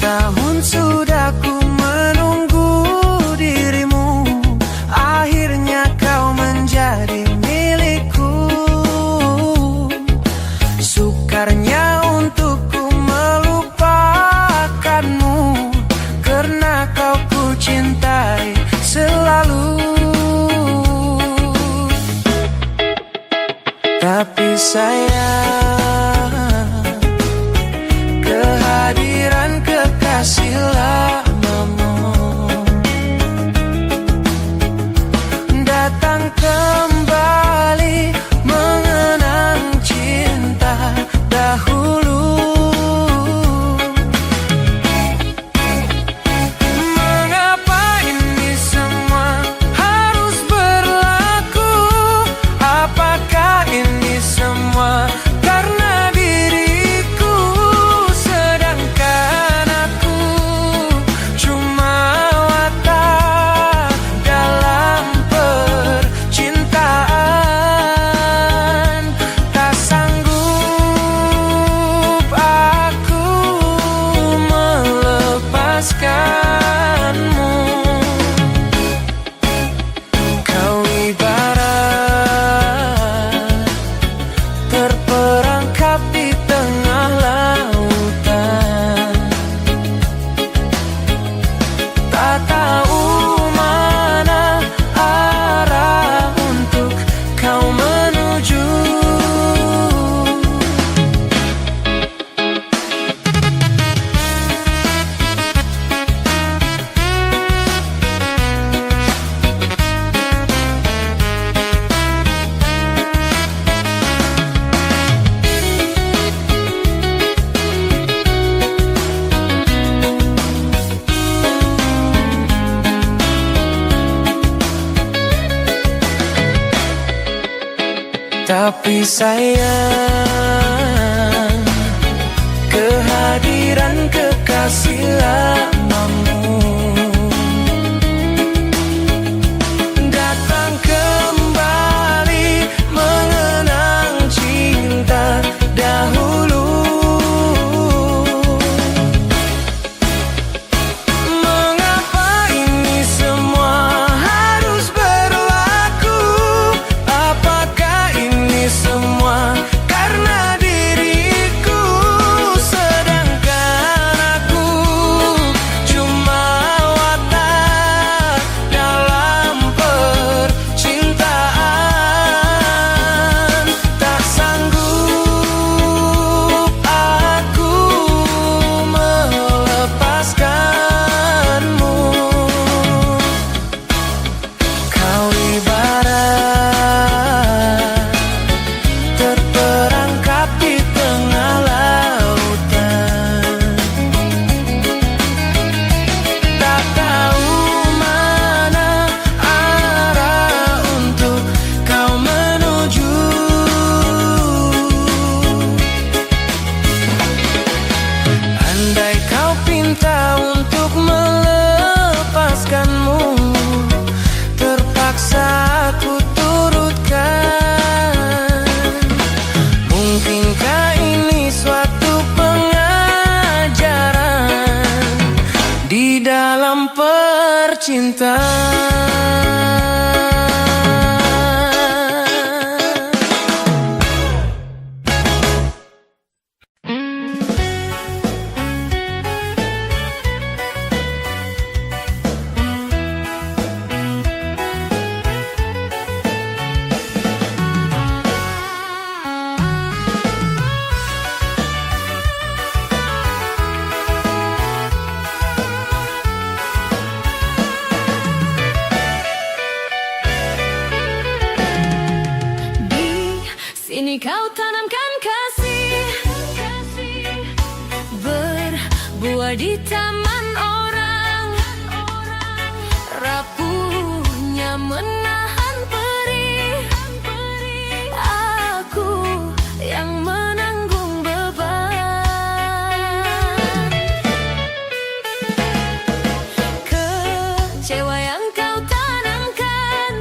Tahun sudah ku menunggu dirimu, akhirnya kau menjadi milikku. Sukarnya untukku melupakanmu, karena kau ku cintai selalu. Tapi sayang, kehadiran kekasih lamamu datang kembali mengenang cinta dahulu. Mengapa ini semua harus berlaku? Apakah ini semua karena diriku, sedangkan aku cuma watak dalam percintaan. Tak sanggup aku melepaskanmu. Kau ibarat terperangkap di tengah lautan, tak tahu mana arah untuk kau menuju. Tapi sayang, kehadiran kekasih lamamu datang kembali mengenang cinta dahulu. Mengapa ini semua harus berlaku? Apakah ini semua karena diriku, sedangkan aku cuma watak dalam percintaan. Tak sanggup aku melepaskanmu. Kau ibarat terperangkap di tengah lautan, tak tahu mana arah untuk kau menuju. Andai kau pinta untuk melepaskanmu, terpaksa aku turutkan. Mungkinkah ini suatu pengajaran di dalam percintaan? Sini kau tanamkan kasih, berbuah di taman orang. Rapuhnya menahan perih, aku yang menanggung beban. Kecewa yang kau tanamkan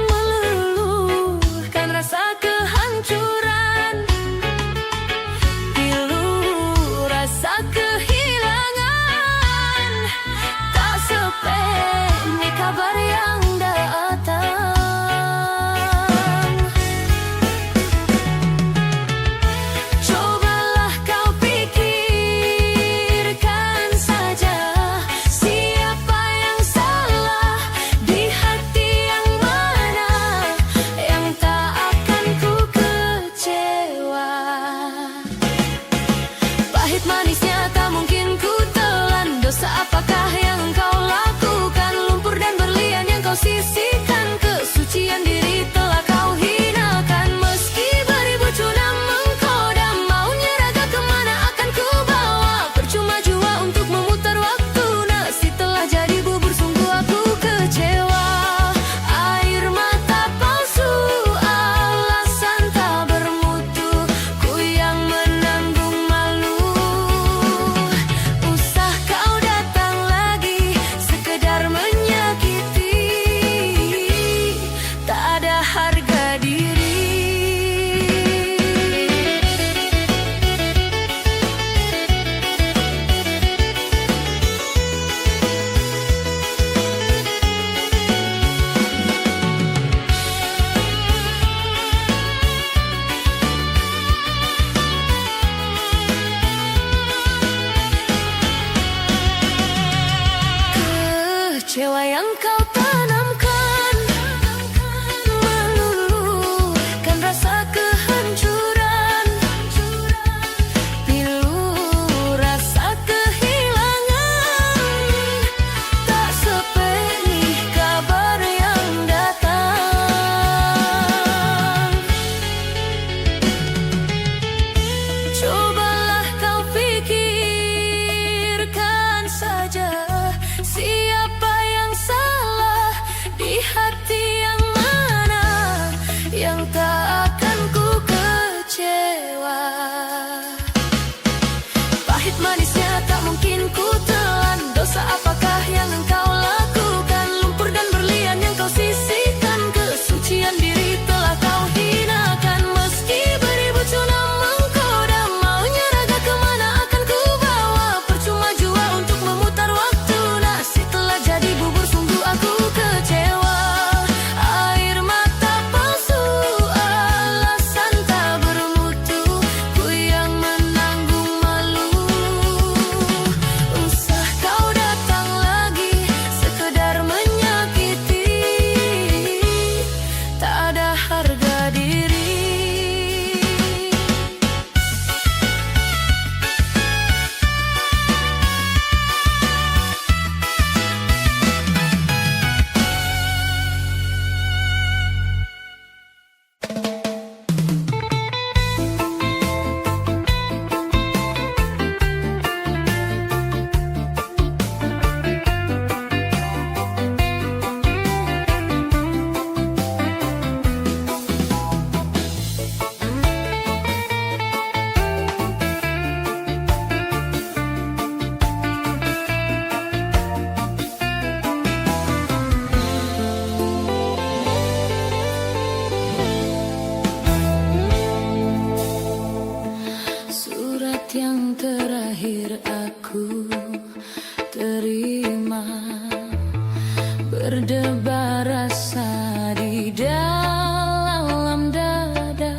meluluhkan rasa kehancuran, pilu rasa kehilangan. manisnya tak mungkin ku telan. Dosa apakah yang kau lakukan? Lumpur dan berlian yang kau sisihkan, kesucian diri telah kau hinakan. Meski beribu cunam menggoda, maunya raga kemana akan ku bawa? Percuma jua untuk memutar waktu, nasi telah jadi bubur, sungguh aku kecewa. Air mata palsu, alasan tak bermutu, ku yang menanggung malu. Usah kau datang lagi sekedar menyakiti, tak ada harga diri. Kecewa yang kau tanamkan meluluhkan rasa kehancuran, pilu rasa kehilangan, tak sepenuh kabar yang datang. Cobalah kau pikirkan saja, siapa yang salah di hati yang mana, yang tak akan ku kecewa. Pahit manisnya tak mungkin ku telan. Dosa apakah yang engkau lakukan? Lumpur dan berlian yang kau sisihkan, kesucian diri telah kau hinakan. Meski beribu cunam menggoda, maunya raga kemana akan ku bawa? Percuma jua untuk memutar waktu, nasi telah jadi bubur, sungguh aku kecewa. Air mata palsu, alasan tak bermutu, ku yang menanggung malu. Usah kau datang lagi sekedar menyakiti, tak ada harga diri. Surat yang terakhir aku terima, berdebar rasa di dalam dada.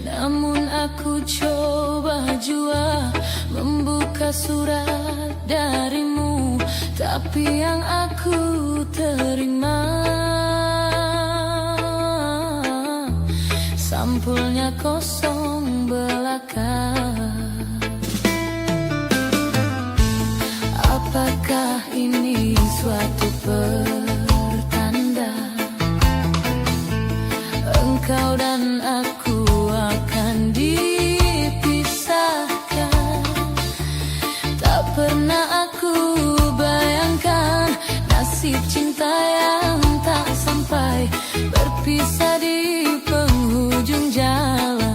Namun aku coba jua membuka surat darimu, tapi yang aku terima sampulnya kosong belaka. Apakah ini suatu pertanda engkau dan aku akan dipisahkan? Tak pernah aku bayangkan nasib cinta yang tak sampai, berpisah di penghujung jalan.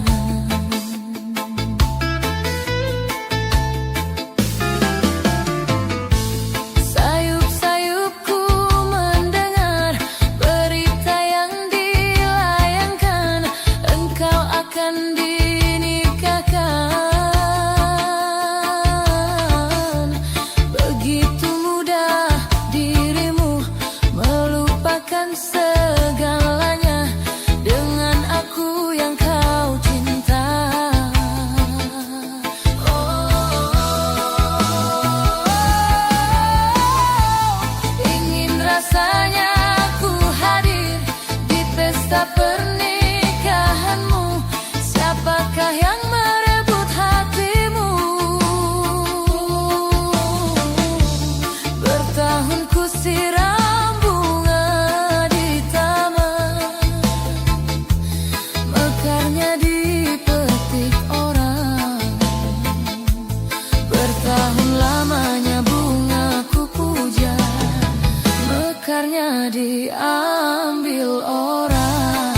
diambil orang.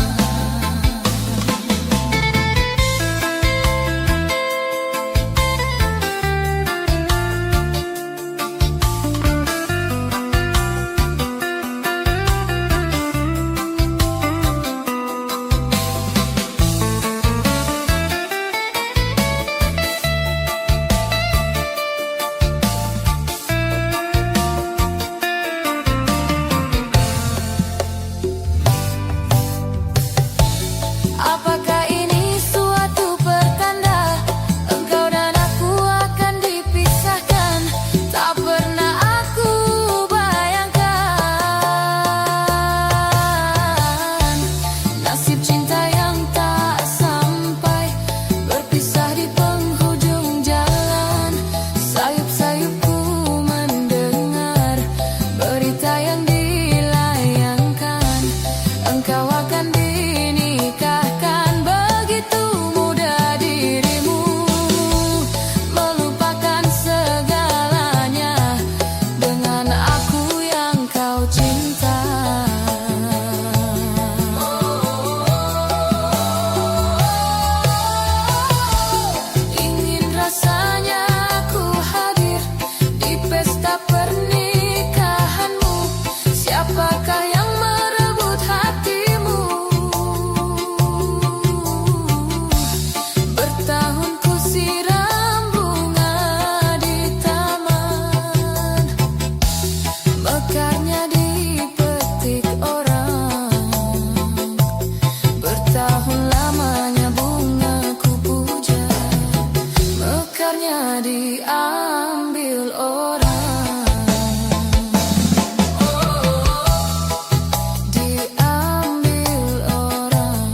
Apakah ini suatu pertanda engkau dan aku akan dipisahkan? Tak pernah aku bayangkan nasib cinta yang tak sampai, berpisah di penghujung jalan. Sayup-sayupku mendengar berita yang dilayangkan, engkau akan dinikahkan. Begitu mudah dirimu melupakan segalanya dengan aku yang kau cinta. Ingin rasanya aku hadir di pesta pernikahanmu. Siapakah yang merebut hatimu? Bertahun ku siram bunga di taman, mekarnya dipetik orang. Bertahun lamanya bunga ku puja, mekarnya diambil orang. Diambil orang.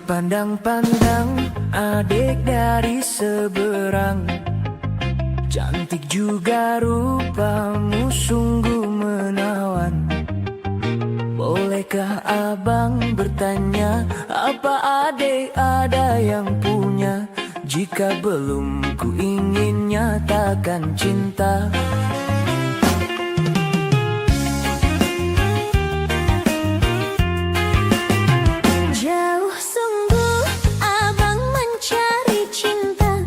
Pandang-pandang adik dari seberang, cantik juga rupamu sungguh menawan. Bolehkah abang bertanya, apa adik ada yang punya? Jika belum, ku ingin nyatakan cinta. Jauh sungguh abang mencari cinta,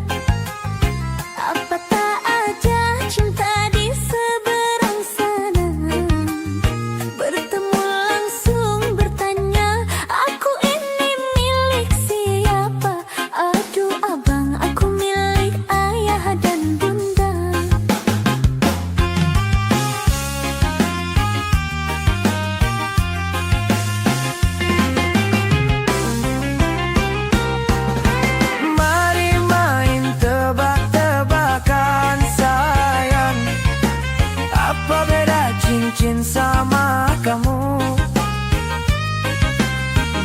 apa tak ada cinta di seberang sana. Bertemu langsung bertanya, aku ini milik siapa? Aduh abang, aku milik ayah dan bunda. Mari main tebak-tebakan sayang, apa beda cincin sama kamu?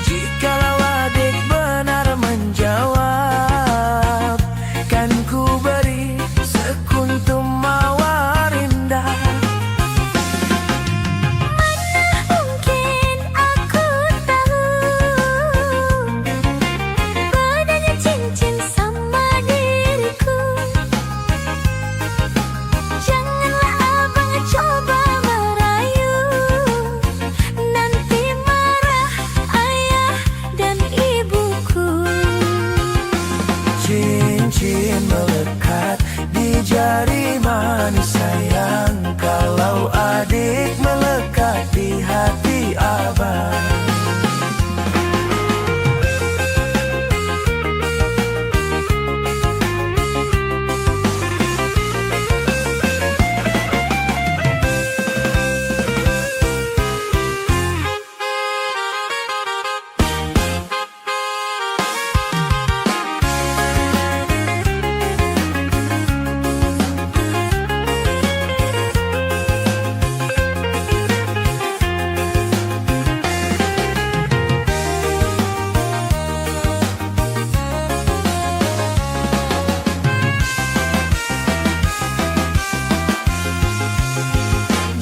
Jikalau adik benar menjawab, kan ku beri sekuntum mawar indah. Mungkin aku tahu bedanya cincin sama diriku. Janganlah abang coba merayu, nanti marah ayah dan ibuku. Cincin melekat di jari manis sayang, kalau adik melekat di hati abang.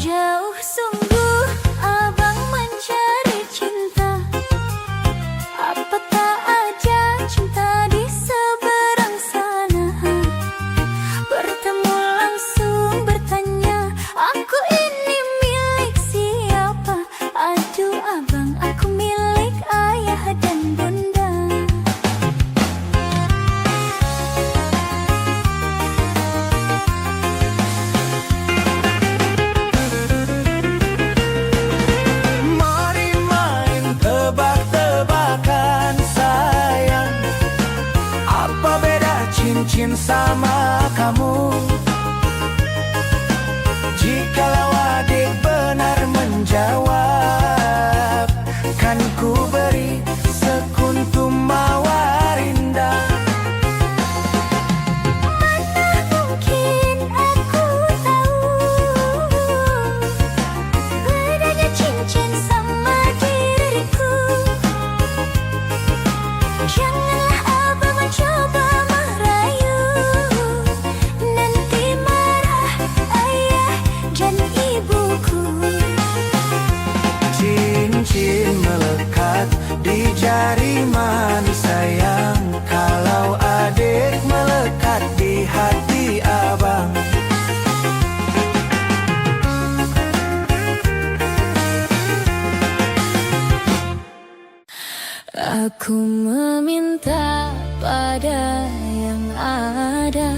Jauh sungguh abang mencari cinta, apa tak ada cinta di seberang sana. Bertemu langsung bertanya, aku ini milik siapa? Aduh abang, aku milik ayah dan bunda. Mari main tebak-tebakan sayang, apa beda cincin sama kamu? Jikalau adik benar menjawab, kan ku beri sekuntum mawar indah. Mungkin aku tahu bedanya cincin sama diriku. Janganlah abang mencoba merayu, nanti marah ayah dan ibuku. Cincin melekat di jari manis sayang, kalau adik melekat di hati abang. Aku meminta pada yang ada,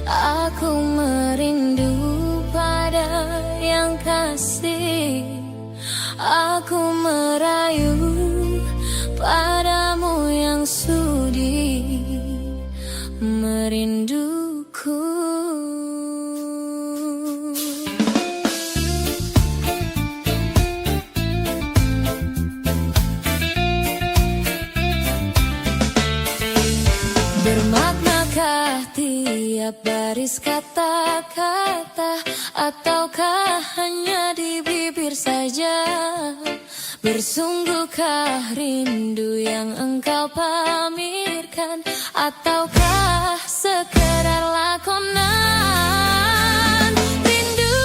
aku merindu pada yang kasih, aku merayu padamu yang sudi merinduku. Bermaknakah tiap baris kata-kata, ataukah hanya di bibir saja? Bersungguhkah rindu yang engkau pamerkan, ataukah sekedar lakonan? Rindu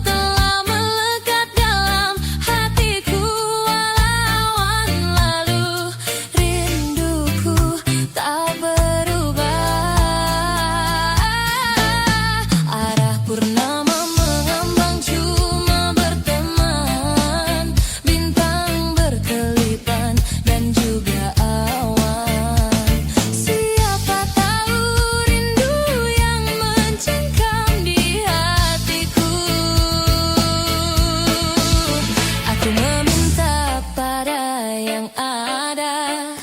telah melekat dalam hatiku walau lalu. Rinduku tak berubah. Arah purnama mengambang cuma berteman, bintang berkelipan dan juga awan. Siapa tahu rindu yang mencengkam di hatiku. Aku meminta pada yang ada,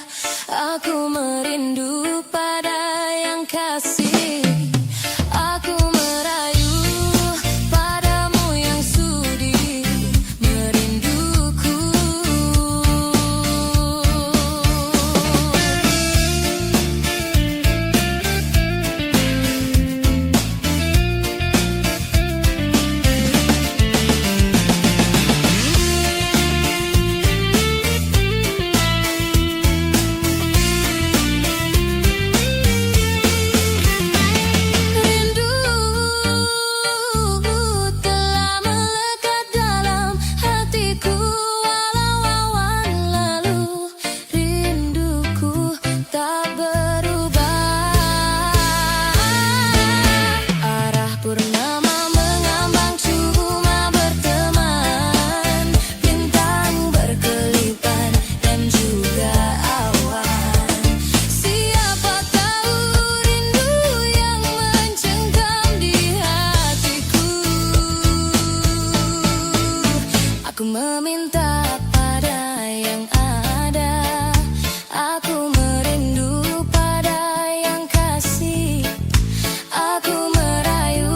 aku merindu pada yang kasih. Aku merayu padamu yang sudi merinduku. Rindu telah melekat dalam hatiku walau awan lalu. Rinduku tak berubah. Arah purnama mengambang cuma berteman, bintang berkelipan dan juga awan. Siapa tahu rindu yang mencengkam di hatiku. Aku meminta pada yang ada, aku merindu pada yang kasih. Aku merayu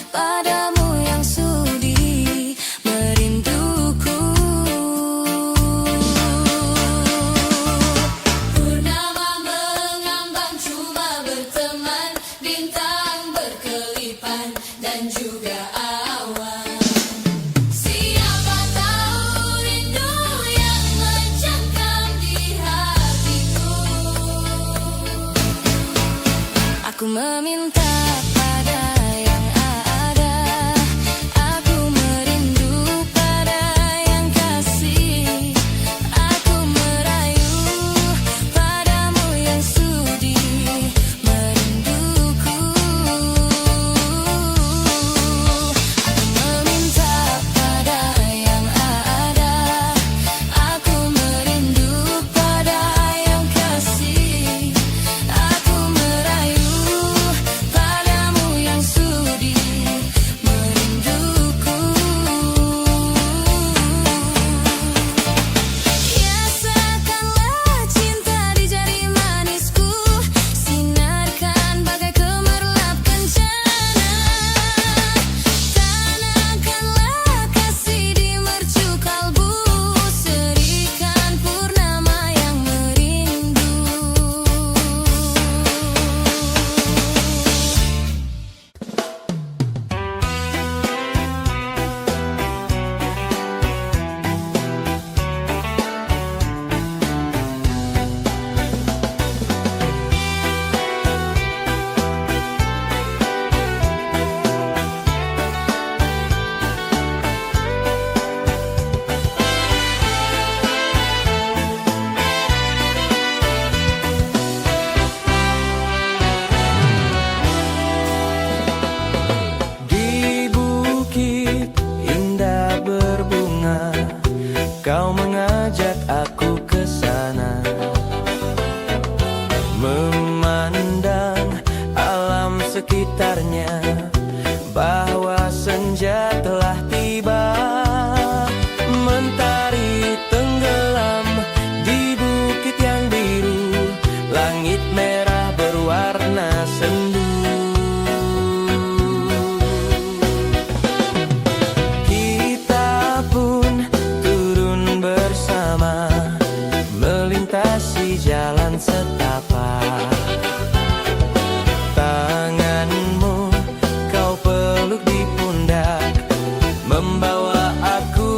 padamu yang sudi merinduku. Purnama mengambang cuma berteman, bintang berkelipan dan juga awan. Siapa tahu rindu yang mencengkam di hatiku. Aku meminta pada yang ada, aku merindu pada yang kasih. Aku merayu padamu yang sudi merinduku. Aku meminta pada yang ada, aku merindu pada yang kasih. Aku merayu padamu yang sudi merinduku. Hiaskanlah cinta di jari manisku, sinarkan bagai gemerlap kencana. Tanamkanlah kasih di mercu kalbu, serikan purnama yang merindu. Di bukit indah berbunga, kau mengajak aku ke sana, memandang alam sekitarnya, bahwa senja telah tiba. Mentari tenggelam di bukit yang biru, langit merah berwarna sendu. Kita pun turun bersama, melintasi jalan setapak. Tanganmu kau peluk di pundak, membawa aku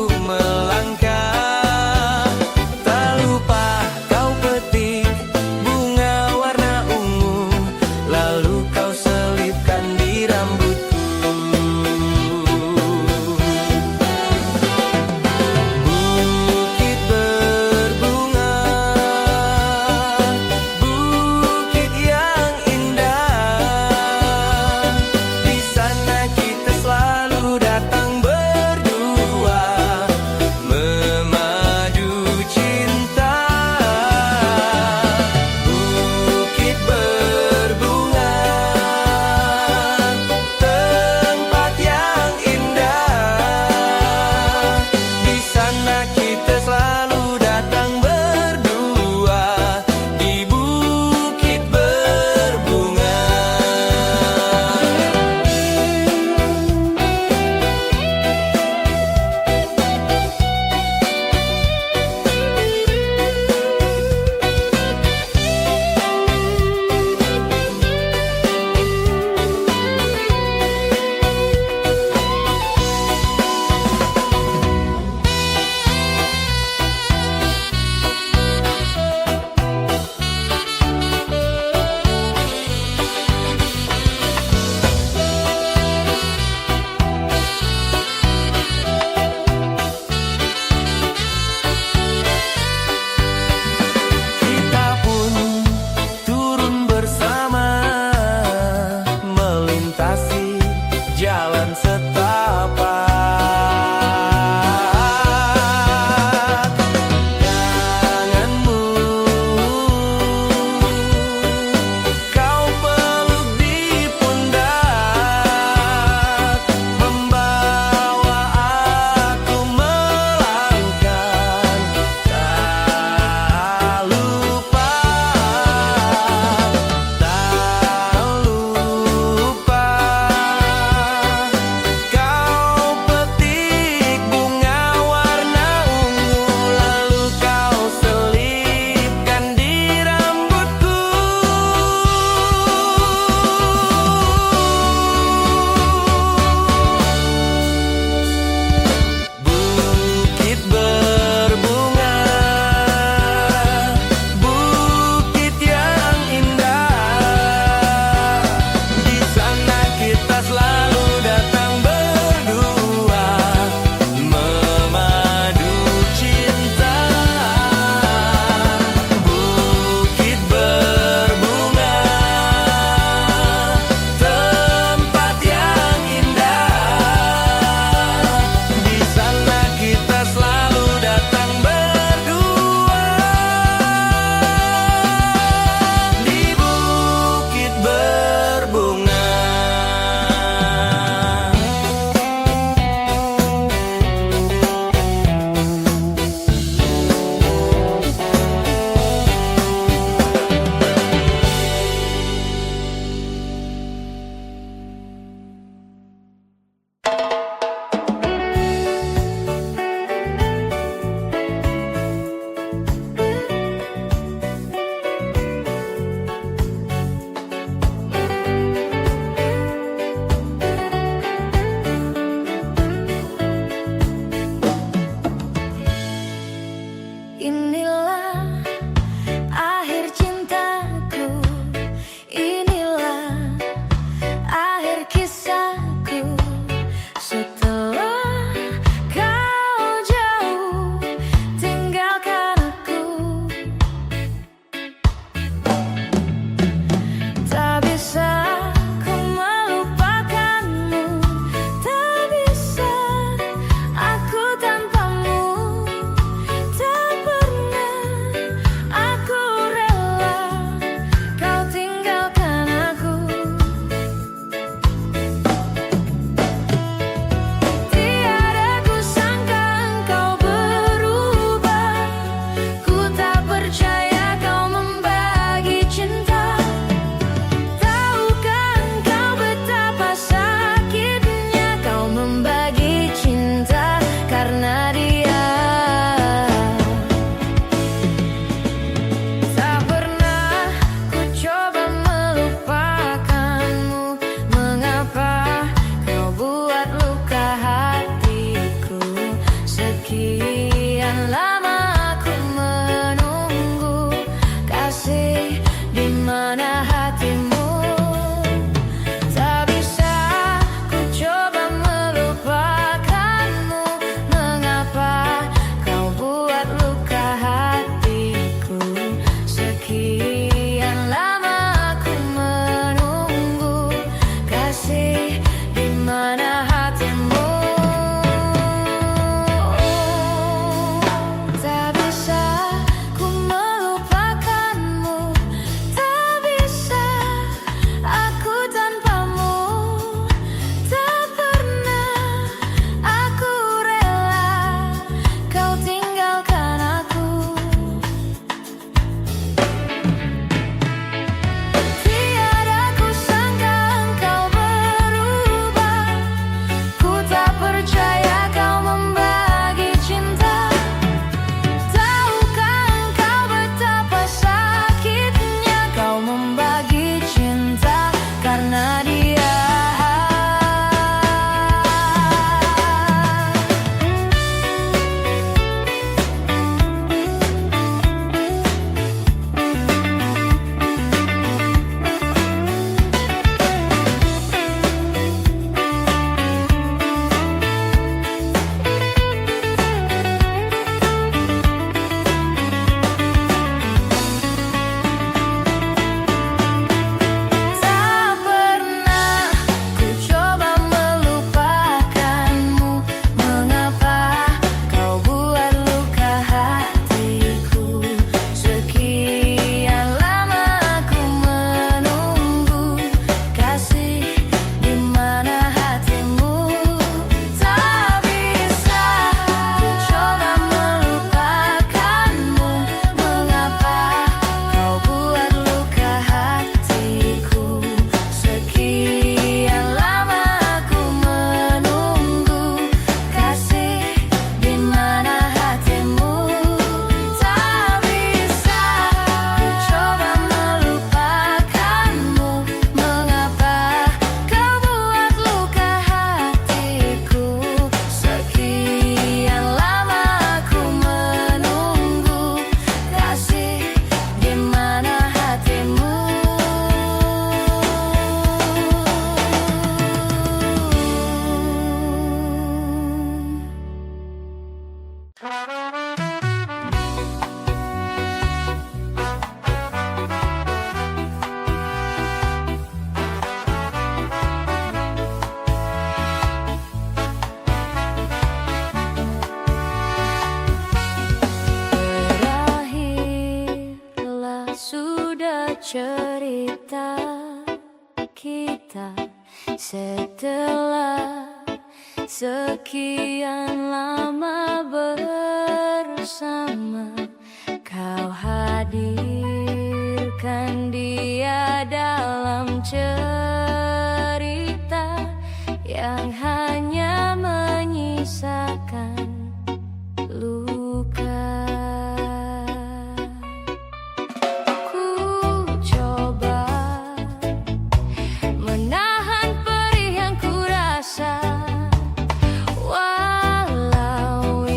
lama aku menunggu kasih di mana hatimu. Tak bisa ku coba melupakanmu. Mengapa kau buat luka hatiku? Sekian lama aku menunggu kasih di mana hatimu. Tak bisa ku melupakanmu. Tak bisa aku tanpamu. Tak pernah aku rela kau tinggalkan aku. Tiada ku sangka engkau berubah. Ku tak percaya kau membagi cinta. Tahukah engkau betapa sakitnya kau membagi cinta karena dia. Tak pernah ku coba melupakanmu. Mengapa kau buat luka hatiku? Sekian lama aku menunggu kasih di mana hatimu. Tak bisa ku coba melupakanmu. Mengapa kau buat luka hatiku? Sekian lama aku menunggu kasih di mana hatimu. Tak bisa ku coba melupakanmu. Mengapa kau buat luka hatiku? Sekian lama aku menunggu kasih di mana hatimu. Berakhirlah sudah cerita kita setelah sekian lama bersama. Kau hadirkan dia dalam cerita yang hanya menyisakan luka. Ku coba menahan perih yang ku rasa, walau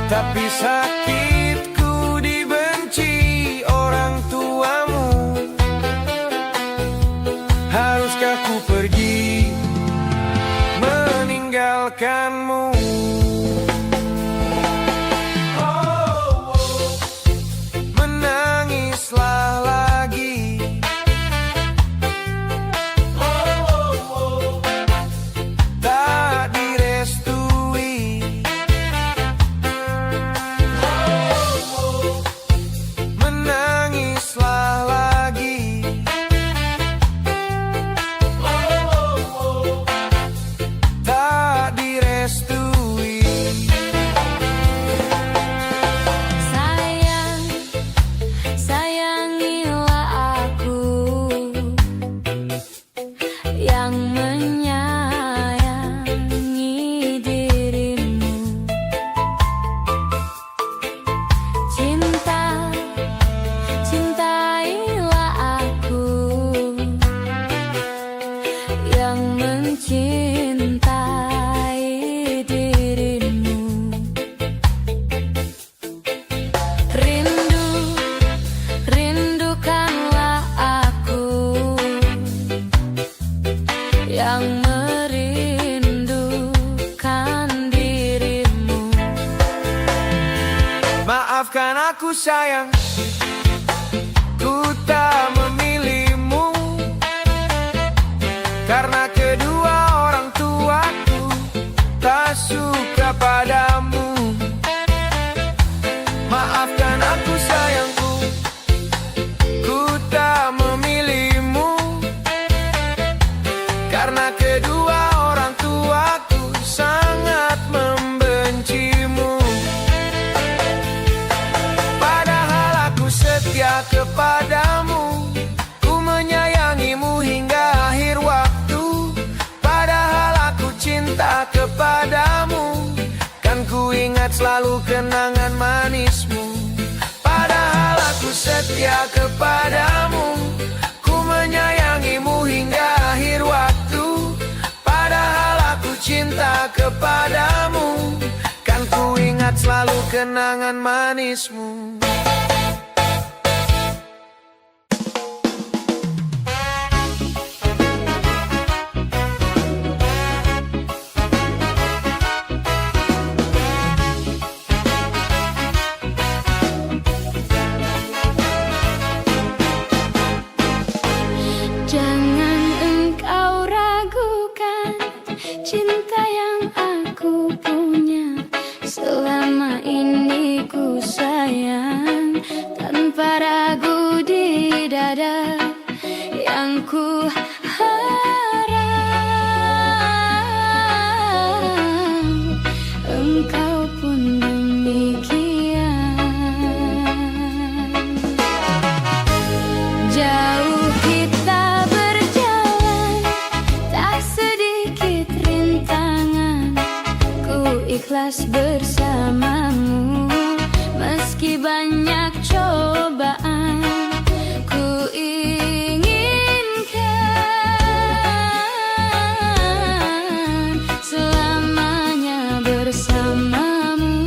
Tapi sakitku dibenci orang tuamu. Haruskah ku pergi meninggalkanmu? Menangislah lagi, tak direstui. Menangislah lagi, tak direstui. Sayang, sayangilah aku yang menyayangi dirimu. Cinta, cintailah aku yang mencintai dirimu. Rindu, rindukanlah aku yang merindukan dirimu. Maafkan aku sayang, ku tak memilihmu. Karena kedua orang tuaku tak suka padamu. Maafkan aku sayangku, ku tak memilihmu. Karena kedua orang tuaku sangat membencimu. Padahal aku setia kepadamu, ku menyayangimu hingga akhir waktu. Padahal aku cinta kepadamu, kan ku ingat selalu kenangan manismu. Padahal aku setia kepadamu, ku menyayangimu hingga akhir waktu. Padahal aku cinta kepadamu, kan ku ingat selalu kenangan manismu. Jangan engkau ragukan cinta yang aku punya. Selama ini ku sayang tanpa ragu di dada. Yang ku harap engkau pun demikian. Jauh kita berjalan, tak sedikit rintangan. Ku ikhlas bersamamu, meski banyak cobaan. Ku inginkan selamanya bersamamu.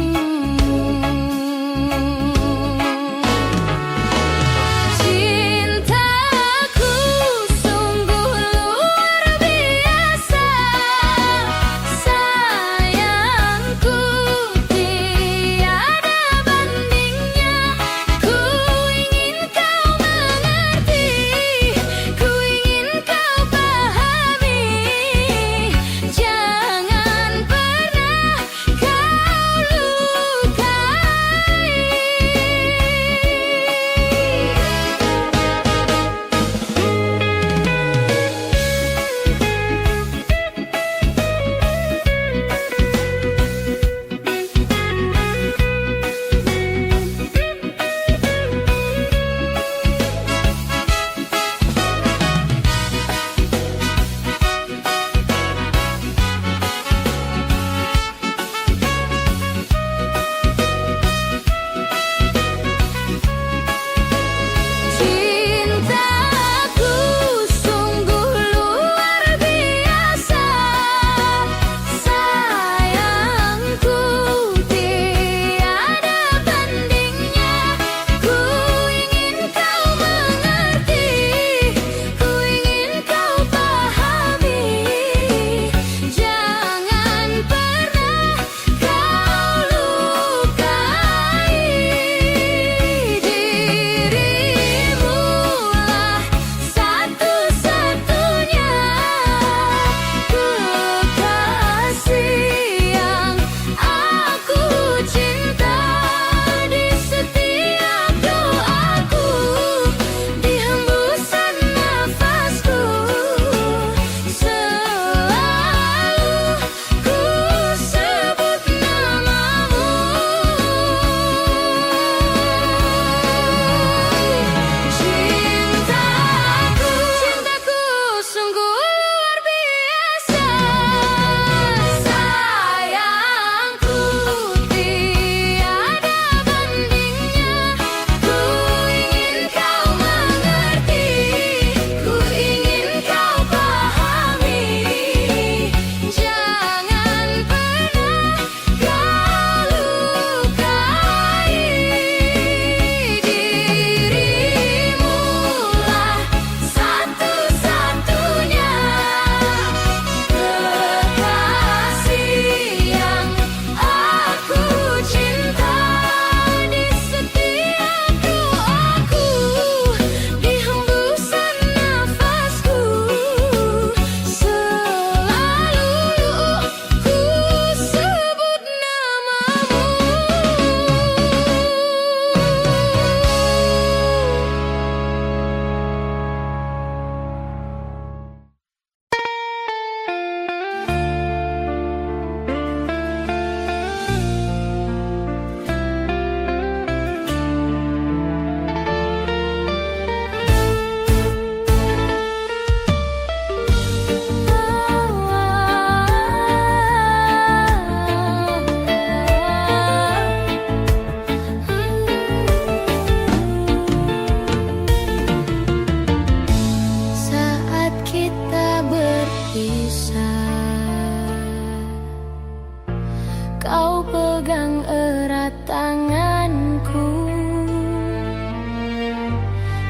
Cintaku sungguh luar biasa, sayangku tiada bandingnya. Ku ingin tanganku.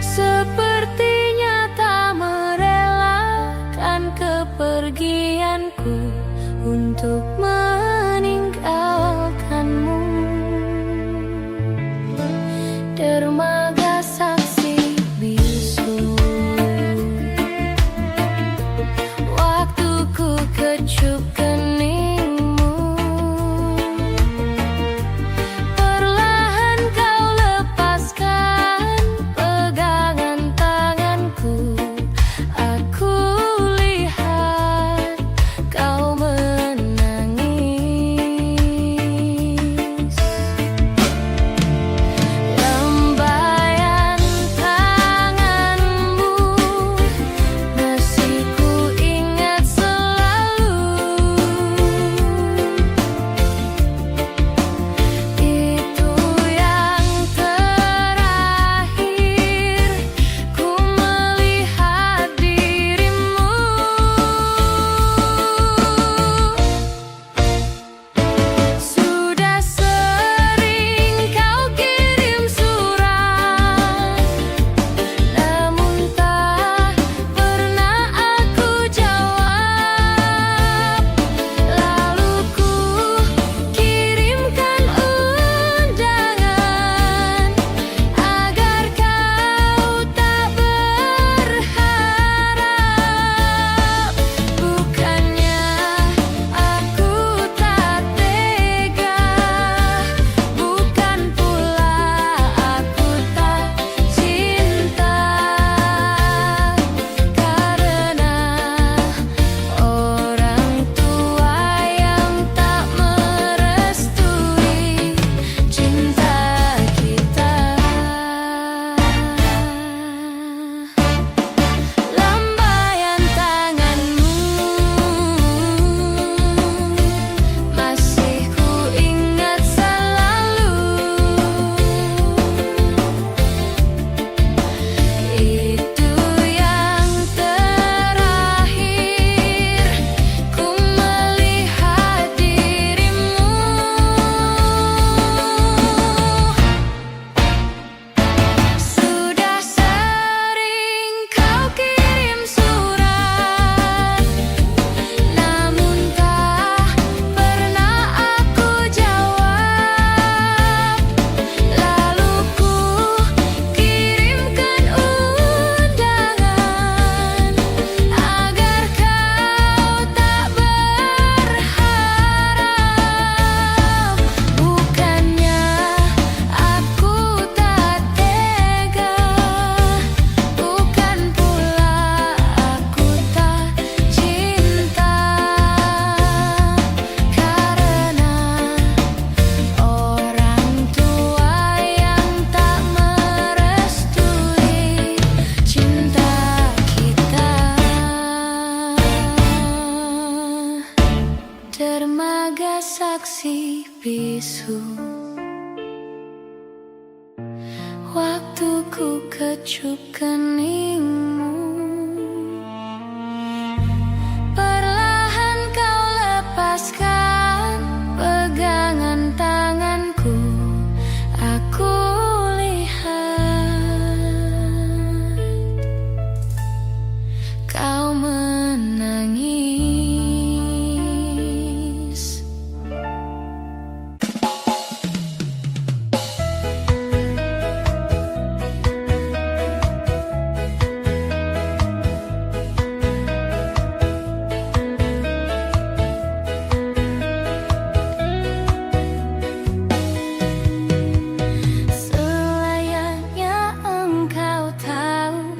Sepertinya tak merelakan kepergianku untuk meninggalkanmu. Dermaga saksi bisu, waktuku kecup keningmu. Perlahan kau lepaskan pegangan tanganku. Aku lihat kau menangis. Lambaian tanganmu masih ku ingat selalu. Itu yang terakhir ku melihat dirimu. Sudah sering kau kirim surat, namun tak pernah aku jawab. Lalu ku kirimkan undangan agar kau tak berharap. Bukannya aku tak tega, bukan pula aku tak cinta, karena orang tua yang tak merestui cinta kita. Lambaian tanganmu masih ku ingat selalu. Itu yang terakhir ku melihat dirimu. Sudah sering kau kirim surat, namun tak pernah aku jawab. Lalu ku kirimkan undangan agar kau tak berharap. Bukannya aku tak tega, bukan pula aku tak cinta, karena orang tua yang tak merestui cinta kita. Dermaga saksi bisu, waktuku kecup keningmu. Perlahan kau lepaskan pegangan tanganku. Aku lihat kau menangis. Selayaknya engkau tahu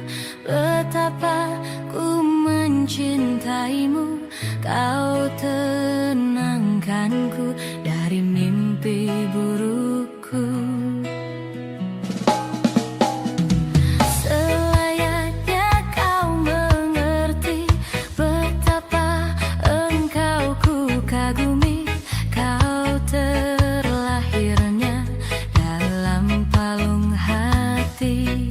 betapa ku mencintaimu. Kau tenangkanku dari mimpi burukku. Selayaknya kau mengerti betapa engkau ku kagumi. Kau terlahirnya dalam palung hati.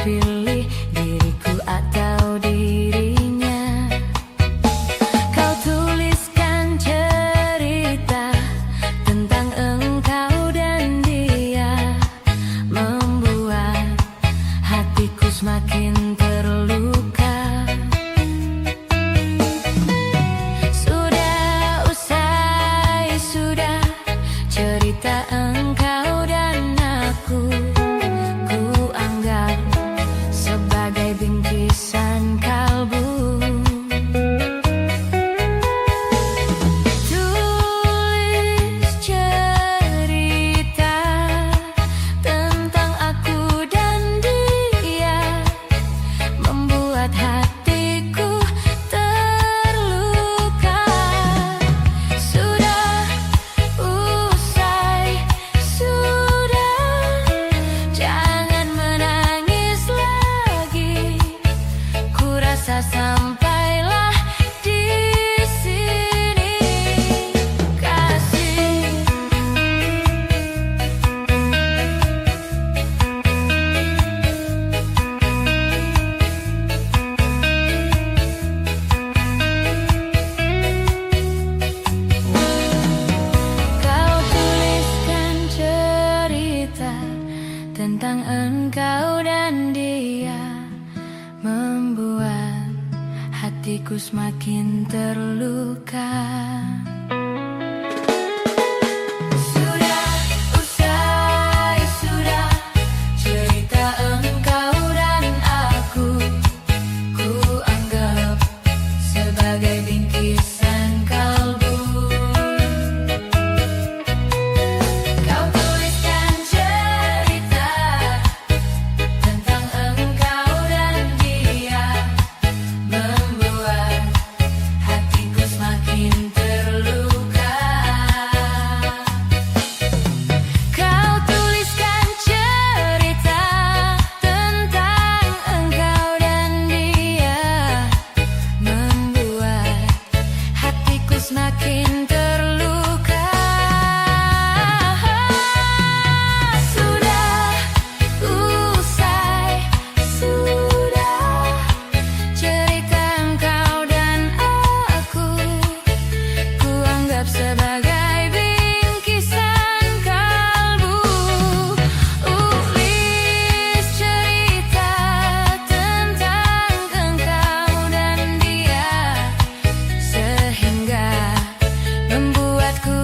pilih diriku atau dirinya. Kau tuliskan cerita tentang engkau dan dia, membuat hatiku semakin terluka. Sudah usai, sudah cerita engkau dan aku, ku anggap sebagai bingkisan kalbu. Tulis cerita tentang aku dan dia, membuat hatiku terluka. Sudah usai, sudah, jangan menangis lagi. Ku rasa sampailah di sini, kasih. Kau tuliskan cerita tentang engkau dan dia, membuat hatiku semakin terluka. Sudah usai, sudah cerita engkau dan aku, ku anggap sebagai bingkisan kalbu. Kau tuliskan cerita tentang engkau dan dia, membuat hatiku semakin terluka. Kau tuliskan cerita tentang engkau dan dia, membuat hatiku semakin terluka. Sudah usai, sudah cerita engkau dan aku, ku anggap sebagai bingkisan kalbu. Tulis cerita tentang engkau dan dia, sehingga membuatku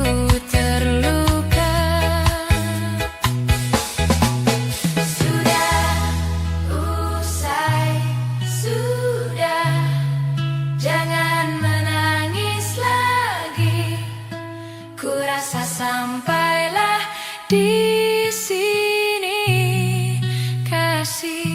terluka. Sudah usai, sudah, jangan menangis lagi. Ku rasa sampailah di sini, kasih.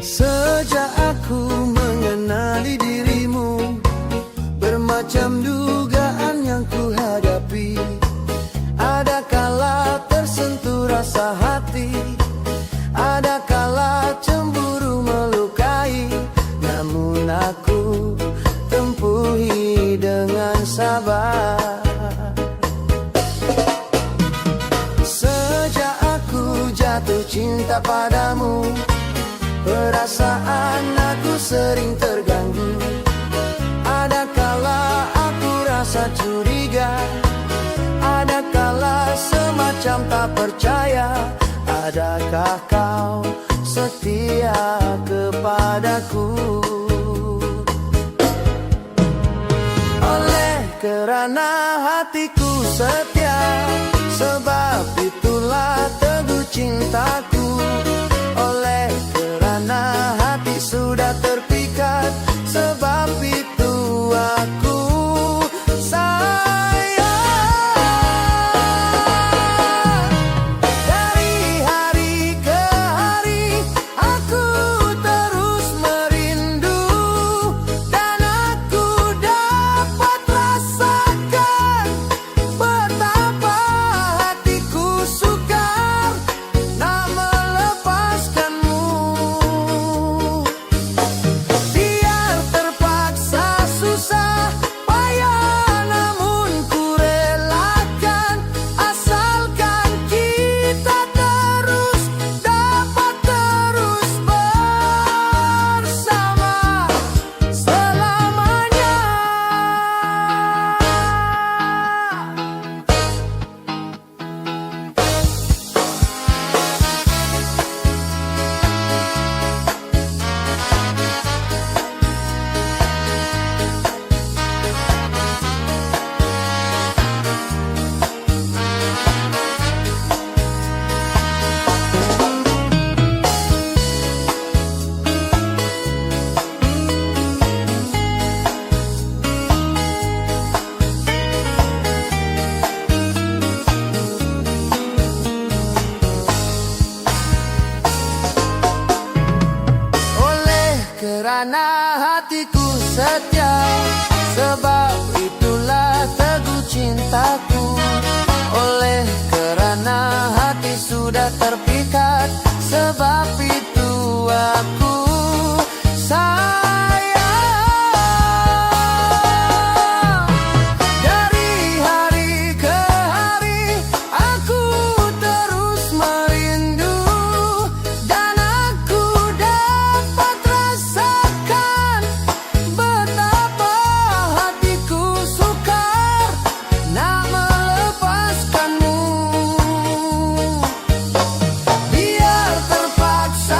Sejak aku mengenali dirimu, bermacam dugaan yang ku hadapi. Ada kala tersentuh rasa hati, ada kala cemburu melukai. Namun aku tempuhi dengan sabar. Sejak aku jatuh cinta padamu, perasaan aku sering terganggu. Ada kala aku rasa curiga, ada kala semacam tak percaya. Adakah kau setia kepadaku? Oleh kerana hatiku setia, sebab itulah teguh cintaku. Oleh kerana hati sudah terpikat, sebab itu aku sayang. Dari hari ke hari aku terus merindu, dan aku dapat Kerana hatiku setia, sebab itulah teguh cintaku. Oleh kerana hati sudah terpikat, sebab itu aku sayang. Dari hari ke hari aku terus merindu, dan aku dapat rasakan betapa hatiku sukar nak melepaskanmu. Biar terpaksa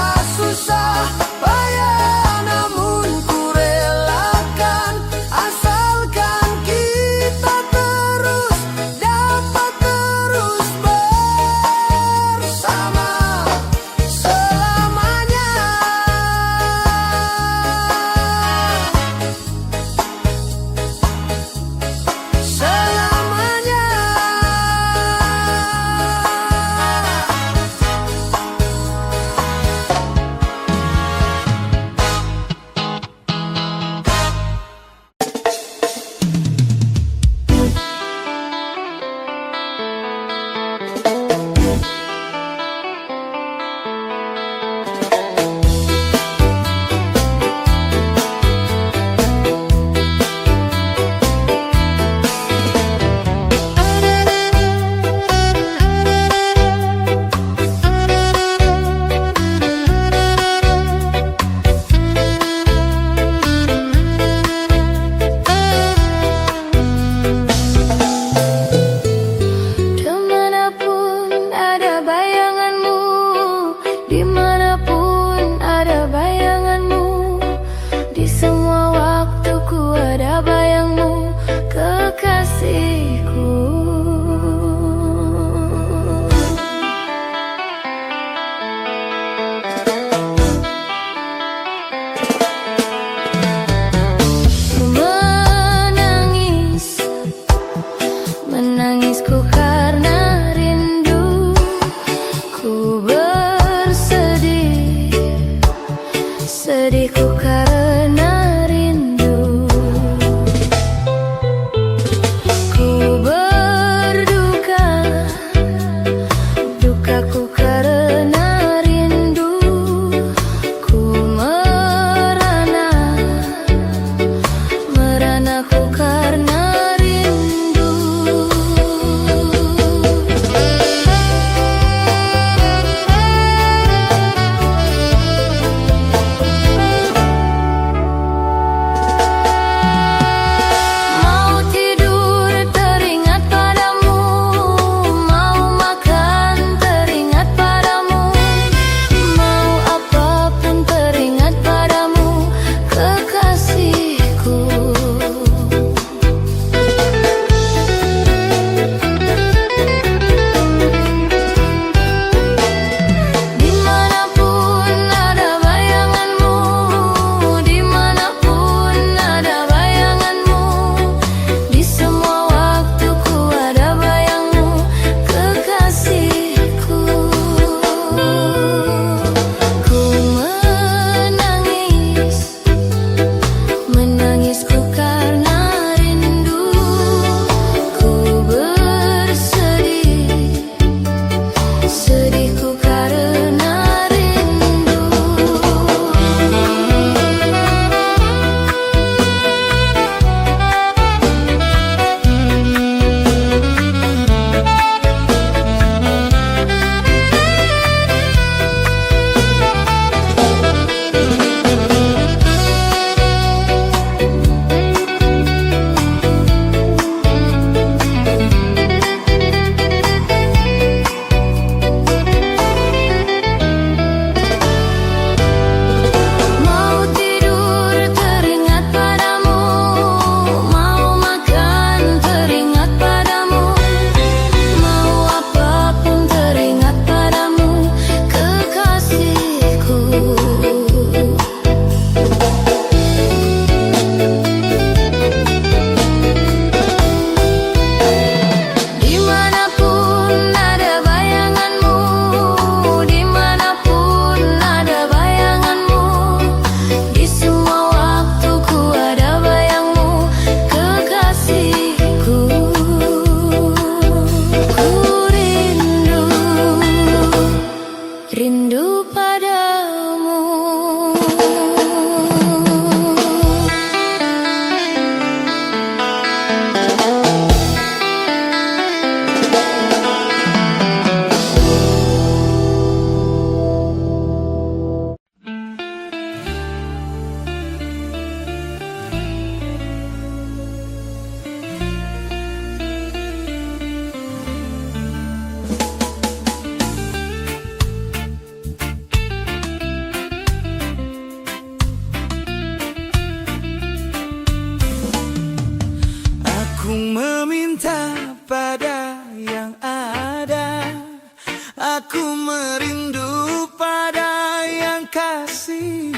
Aku merindu pada yang kasih,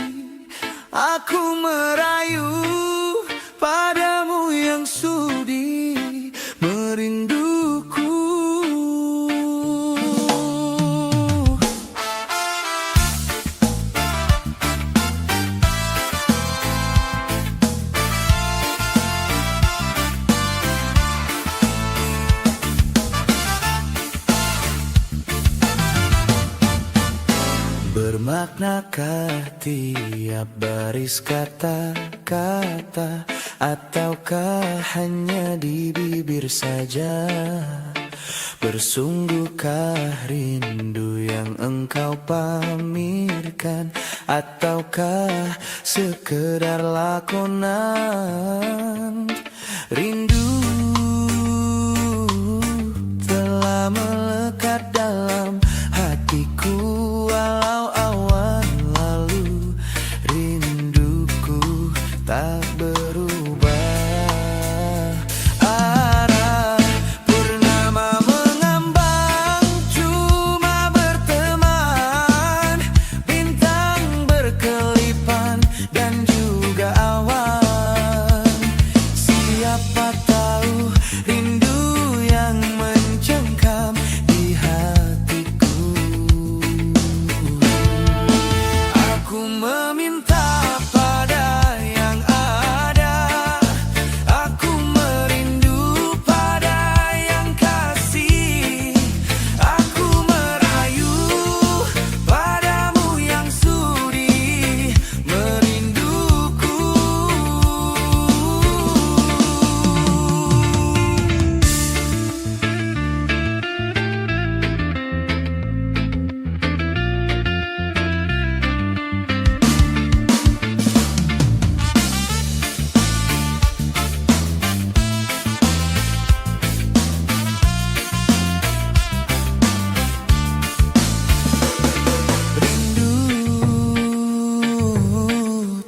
aku merayu padamu yang sudi merinduku. Bermaknakah tiap baris kata-kata, ataukah hanya di bibir saja? Bersunggukah rindu yang engkau pamirkan, ataukah sekedar lakonan? Rindu telah melekat dalam hatiku, walau awan lalu rinduku tak berubah. Arah purnama mengambang, cuma berteman, bintang berkelipan dan juga awan. Siapa tahu rindu yang mencengkam di hatiku. Aku meminta pada yang ada, aku merindu pada yang kasih, aku merayu padamu yang sudi merinduku.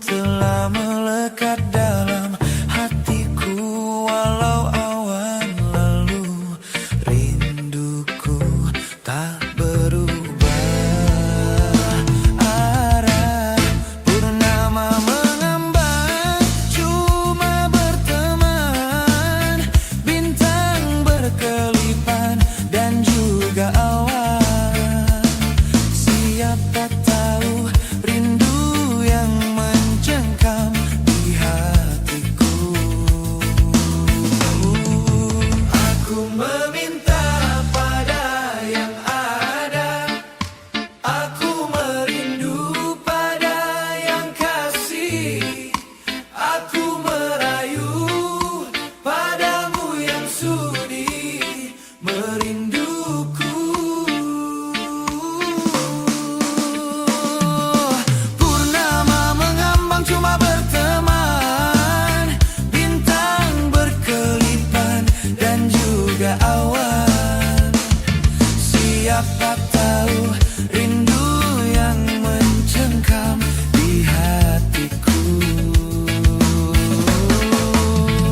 Telah melekat dalam hatiku, walau awan lalu rinduku tak berubah. Arah purnama mengambang, cuma berteman, bintang berkelipan dan juga awan. Siapa tahu rindu yang mencengkam di hatiku. Aku meminta pada yang ada, aku merindu pada yang kasih, aku merayu padamu yang sudi merinduku. Purnama mengambang, cuma berteman, bintang berkelipan dan juga awan. Siapa tahu rindu yang mencengkam di hatiku.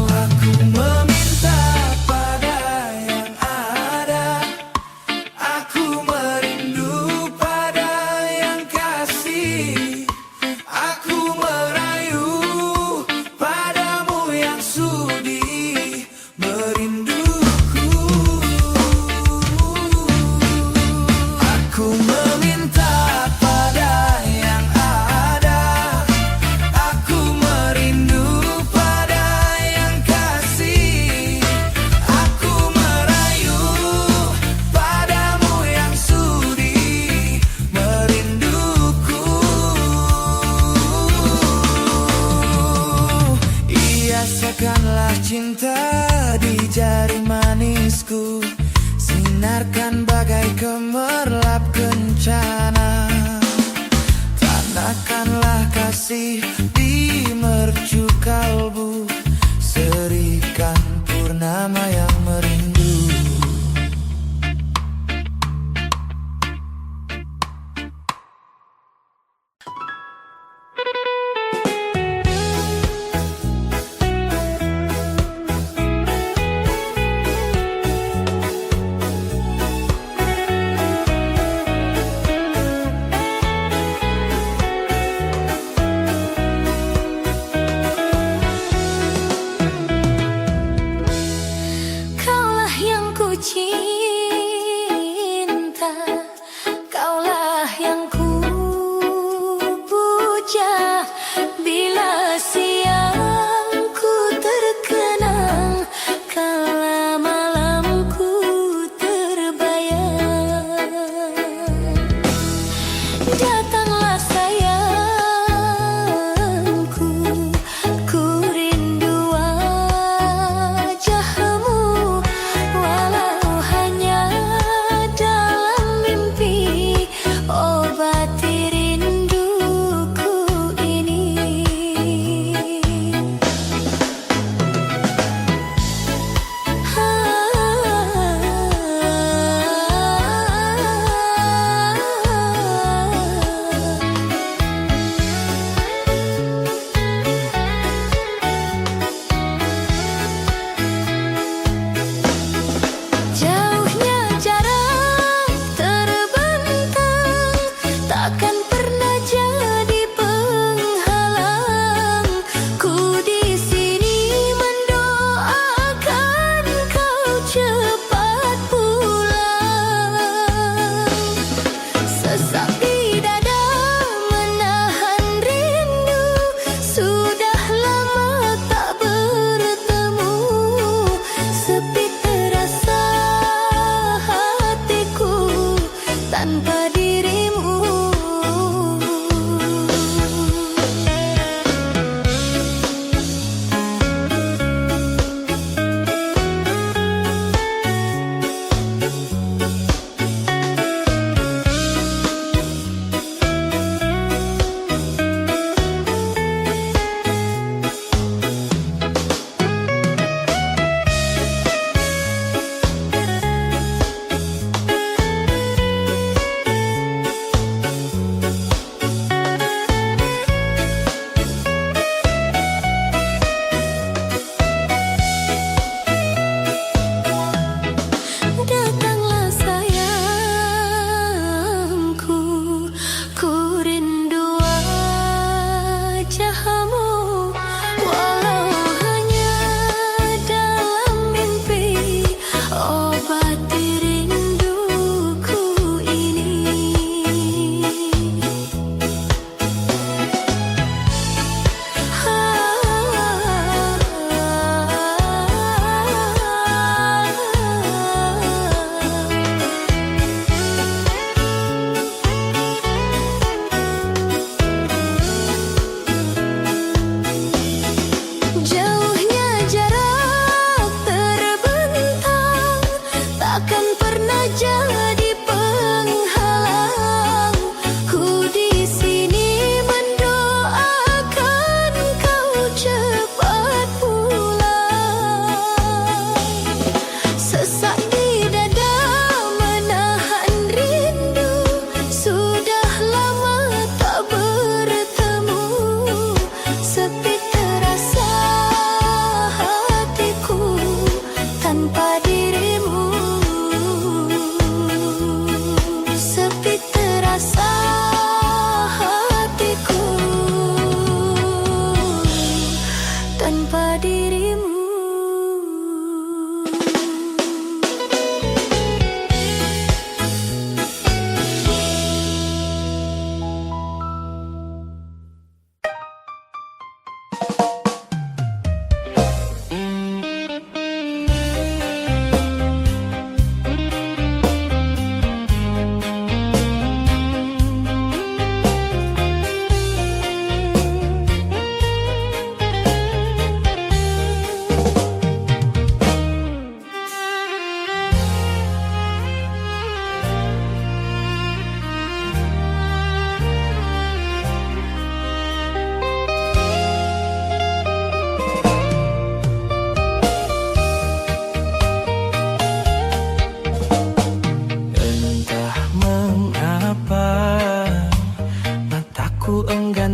Aku meminta pada yang ada, aku merindu pada yang kasih, aku merayu padamu yang sudi merinduku. Aku meminta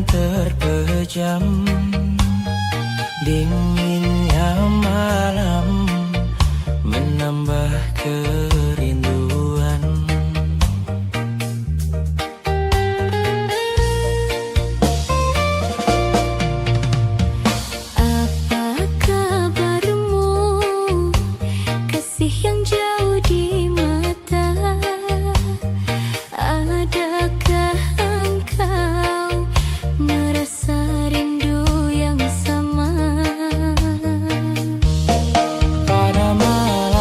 terpejam. Dinginnya malam menambah kerinduan. Apa kabarmu, kasih yang jauh di mata? Adakah engkau merasa rindu yang sama? Pada malam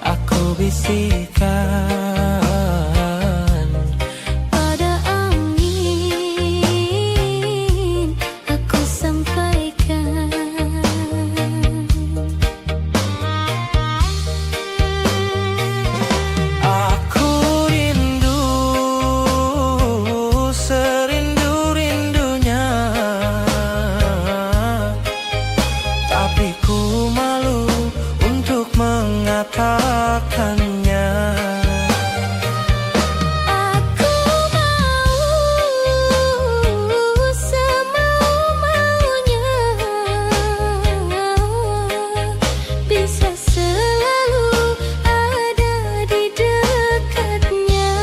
aku bisikan, Pada angin aku sampaikan. aku rindu serindu-rindunya, tapi ku malu untuk mengatakannya. Aku mau semau-maunya, bisa selalu ada di dekatnya.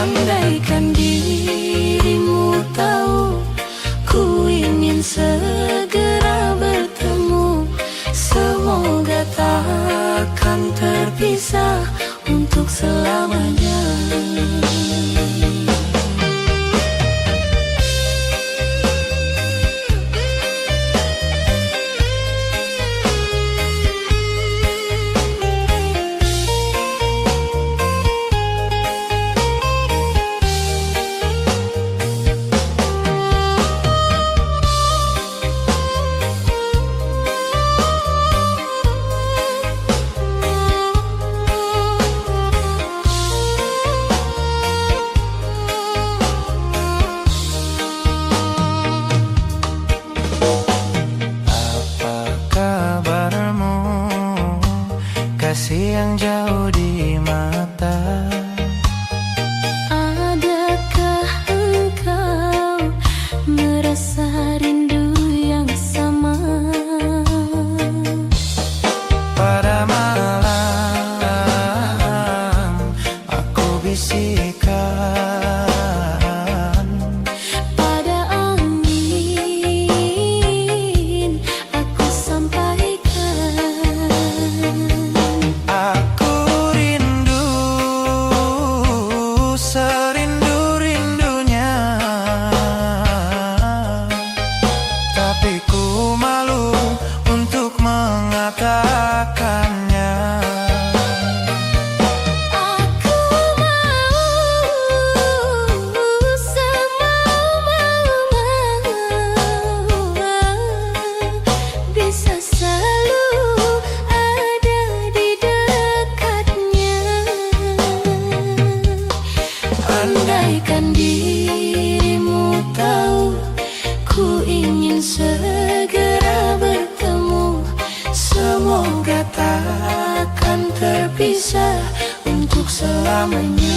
Andaikan dirimu tahu, ku ingin segera bertemu. Semoga takkan terpisah untuk selamanya. Apa kabarmu, kasih yang jauh di mata? Adakah engkau merasa rindu yang sama? Pada malam aku bisikan, Pada angin aku sampaikan. aku rindu serindu-rindunya, tapi ku malu untuk mengatakannya. Aku mau semau-maunya, bisa selalu ada di dekatnya. Andaikan dirimu tahu, ku ingin segera bertemu. Semoga takkan terpisah untuk selamanya.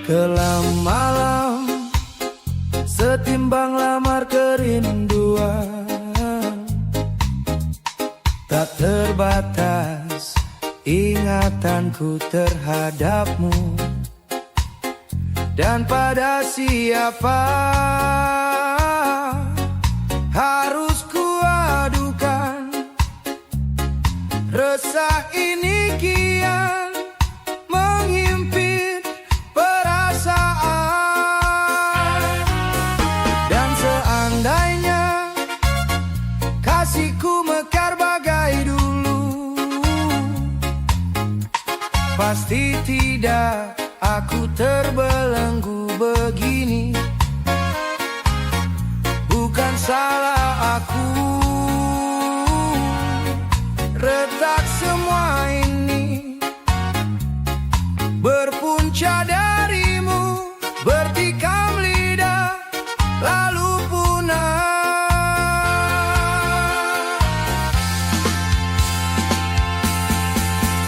Kelam malam setimbang lamar kerinduan, tak terbatas ingatanku terhadapmu. Dan pada siapa harus kuadukan resah ini kian menghimpit perasaan. Dan seandainya kasihku mekar bagai dulu, Pasti tidak, aku terbelenggu begini. Bukan salah aku, retak semua ini. Berpunca darimu, bertikam lidah, lalu punah.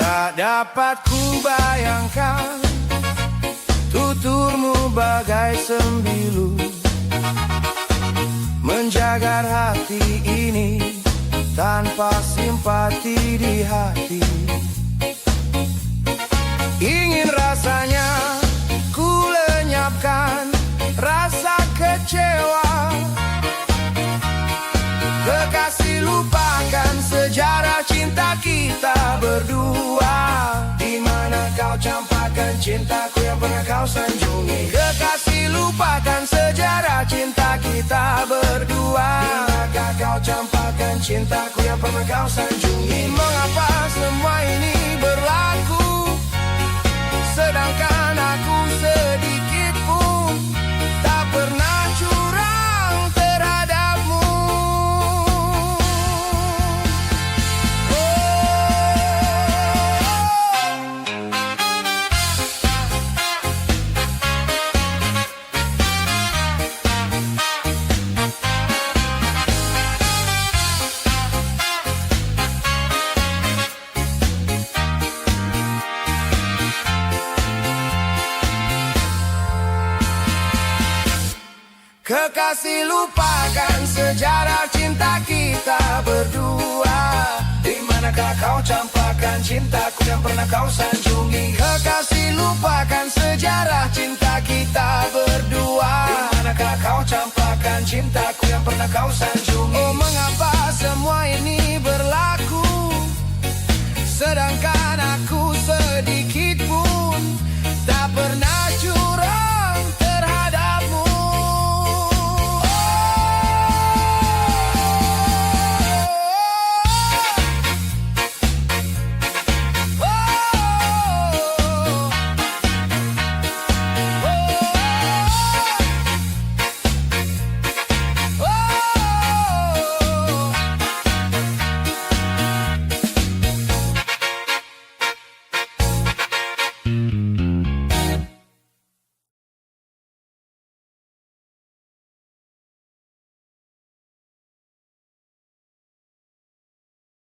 Tak dapat ku bayangkan tuturmu bagai sembilu, menjaga hati ini tanpa simpati di hati. Ingin rasanya ku lenyapkan rasa kecewa. Kekasih, lupakan sejarah cinta kita berdua. Di mana kau campakkan cintaku yang pernah kau sanjungi. Kekasih, lupakan sejarah cinta kita berdua. Di manakah kau campakkan cintaku yang pernah kau sanjungi. Mengapa semua ini berlaku, sedangkan aku sedikit pun tak pernah curang terhadapmu. Kekasih, lupakan sejarah cinta kita berdua. Di manakah kau campakkan cintaku yang pernah kau sanjungi. Kekasih, lupakan sejarah cinta kita berdua. Di manakah kau campakkan cintaku yang pernah kau sanjungi. Oh, mengapa semua ini berlaku, sedangkan